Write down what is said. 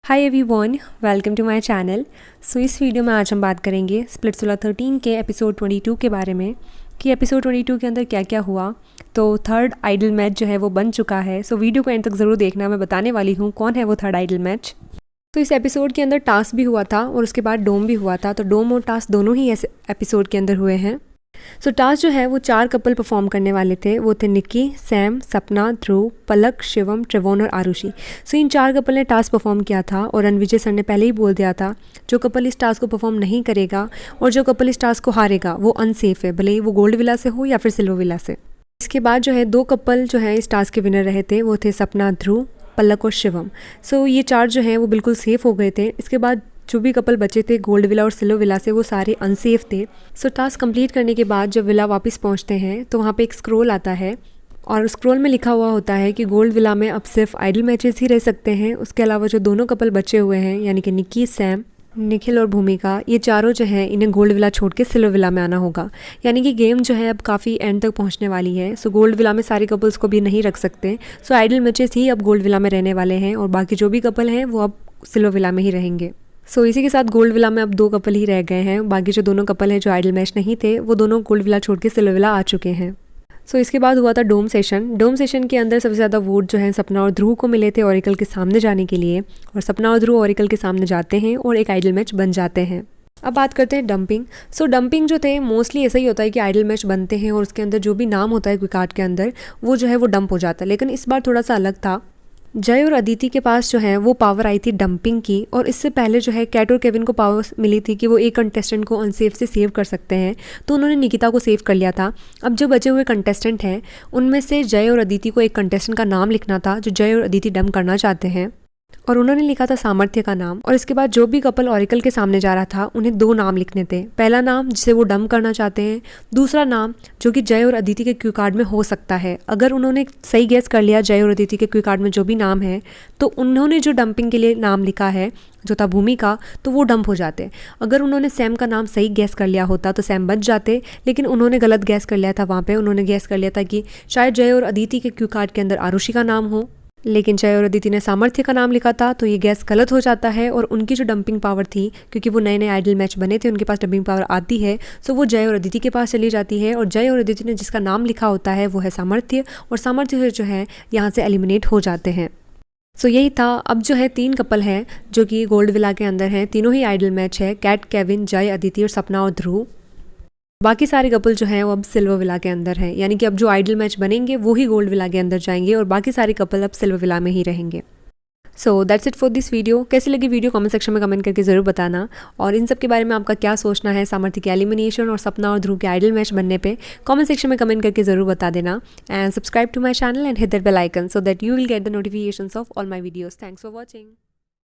Hi everyone, welcome to my channel. So इस video में आज हम बात करेंगे स्प्लिट्सविला 13 के एपिसोड 22 के बारे में कि एपिसोड 22 के अंदर क्या क्या हुआ। तो थर्ड आइडल मैच जो है वो बन चुका है। सो वीडियो को एंड तक ज़रूर देखना, मैं बताने वाली हूँ कौन है वो थर्ड आइडल मैच। तो इस एपिसोड के अंदर टास्क भी हुआ था और उसके बाद डोम भी हुआ था। तो डोम और टास्क दोनों ही ऐसे एपिसोड के अंदर हुए हैं। सो टास्क जो है वो 4 कपल परफॉर्म करने वाले थे। वो थे निक्की, सैम, सपना, ध्रुव, पलक, शिवम, ट्रेवोन और आरुषि। सो इन 4 कपल ने टास्क परफॉर्म किया था और रणविजय सर ने पहले ही बोल दिया था जो कपल इस टास्क को परफॉर्म नहीं करेगा और जो कपल इस टास्क को हारेगा वो अनसेफ है, भले ही वो गोल्ड विला से हो या फिर सिल्वर विला से। इसके बाद जो है 2 कपल जो है इस टास्क के विनर रहे थे, वो थे सपना, ध्रुव, पलक और शिवम। सो ये 4 जो हैं वो बिल्कुल सेफ हो गए थे। इसके बाद जो भी कपल बचे थे गोल्ड विला और सिल्वर विला से, वो सारे अनसेफ थे। सो टास्क कंप्लीट करने के बाद जब विला वापस पहुंचते हैं तो वहाँ पे एक स्क्रॉल आता है और स्क्रॉल में लिखा हुआ होता है कि गोल्ड विला में अब सिर्फ आइडल मैचेस ही रह सकते हैं। उसके अलावा जो दोनों कपल बचे हुए हैं यानी कि निक्की, सैम, निखिल और भूमिका, ये चारों जो हैं इन्हें गोल्ड विला छोड़ के सिल्वर विला में आना होगा। यानी कि गेम जो है अब काफ़ी एंड तक पहुंचने वाली है। सो गोल्ड विला में सारे कपल्स को भी नहीं रख सकते। सो आइडल मैचेस ही अब गोल्ड विला में रहने वाले हैं और बाकी जो भी कपल हैं वो अब सिल्वर विला में ही रहेंगे। सो इसी के साथ गोल्ड विला में अब 2 कपल ही रह गए हैं। बाकी जो दोनों कपल हैं जो आइडल मैच नहीं थे वो दोनों गोल्ड विला छोड़ के सिल्वर विला आ चुके हैं। सो इसके बाद हुआ था डोम सेशन। डोम सेशन के अंदर सबसे ज़्यादा वोट जो है सपना और ध्रुव को मिले थे ऑरिकल के सामने जाने के लिए, और सपना और ध्रुव ऑरिकल के सामने जाते हैं और एक आइडल मैच बन जाते हैं। अब बात करते हैं डंपिंग। सो डंपिंग जो थे मोस्टली ऐसा ही होता है कि आइडल मैच बनते हैं और उसके अंदर जो भी नाम होता है क्विक कार्ड के अंदर वो जो है वो डंप हो जाता है। लेकिन इस बार थोड़ा सा अलग था। जय और अदिति के पास जो है वो पावर आई थी डंपिंग की, और इससे पहले जो है कैट और केविन को पावर मिली थी कि वो एक कंटेस्टेंट को अनसेफ से सेव कर सकते हैं। तो उन्होंने निकिता को सेव कर लिया था। अब जो बचे हुए कंटेस्टेंट हैं उनमें से जय और अदिति को एक कंटेस्टेंट का नाम लिखना था जो जय और अदिति डंप करना चाहते हैं, और उन्होंने लिखा था सामर्थ्य का नाम। और इसके बाद जो भी कपल ऑरिकल के सामने जा रहा था उन्हें 2 नाम लिखने थे। पहला नाम जिसे वो डंप करना चाहते हैं, दूसरा नाम जो कि जय और अदिति के क्यू कार्ड में हो सकता है। अगर उन्होंने सही गेस कर लिया जय और अदिति के क्यू कार्ड में जो भी नाम है, तो उन्होंने जो डंपिंग के लिए नाम लिखा है जो था भूमिका, तो वो डंप हो जाते। अगर उन्होंने सैम का नाम सही गैस कर लिया होता तो सैम बच जाते, लेकिन उन्होंने गलत गैस कर लिया था। वहाँ पे उन्होंने गैस कर लिया था कि शायद जय और अदिति के क्यू कार्ड के अंदर आरुषि का नाम हो, लेकिन जय और अदिति ने सामर्थ्य का नाम लिखा था। तो ये गैस गलत हो जाता है और उनकी जो डंपिंग पावर थी, क्योंकि वो नए नए आइडल मैच बने थे, उनके पास डंपिंग पावर आती है। सो वो जय और अदिति के पास चली जाती है और जय और अदिति ने जिसका नाम लिखा होता है वो है सामर्थ्य, और सामर्थ्य जो है यहाँ से एलिमिनेट हो जाते हैं। सो यही था। अब जो है 3 कपल हैं जो कि गोल्ड विला के अंदर हैं। तीनों ही आइडल मैच है, कैट, केविन, जय, अदिति और सपना और ध्रुव। बाकी सारे कपल जो हैं वो अब सिल्वर विला के अंदर हैं, यानी कि अब जो आइडल मैच बनेंगे वो ही गोल्ड विला के अंदर जाएंगे और बाकी सारे कपल अब सिल्वर विला में ही रहेंगे। So that's it for this video. कैसी लगी वीडियो कमेंट सेक्शन में कमेंट करके ज़रूर बताना, और इन सब के बारे में आपका क्या सोचना है सामर्थ्य के एलिमिनेशन और सपना और ध्रुव के आइडल मैच बनने पे कमेंट सेक्शन में कमेंट करके ज़रूर बता देना। And subscribe to my channel and hit that bell icon so that you will get the notifications of all my videos. Thanks for watching.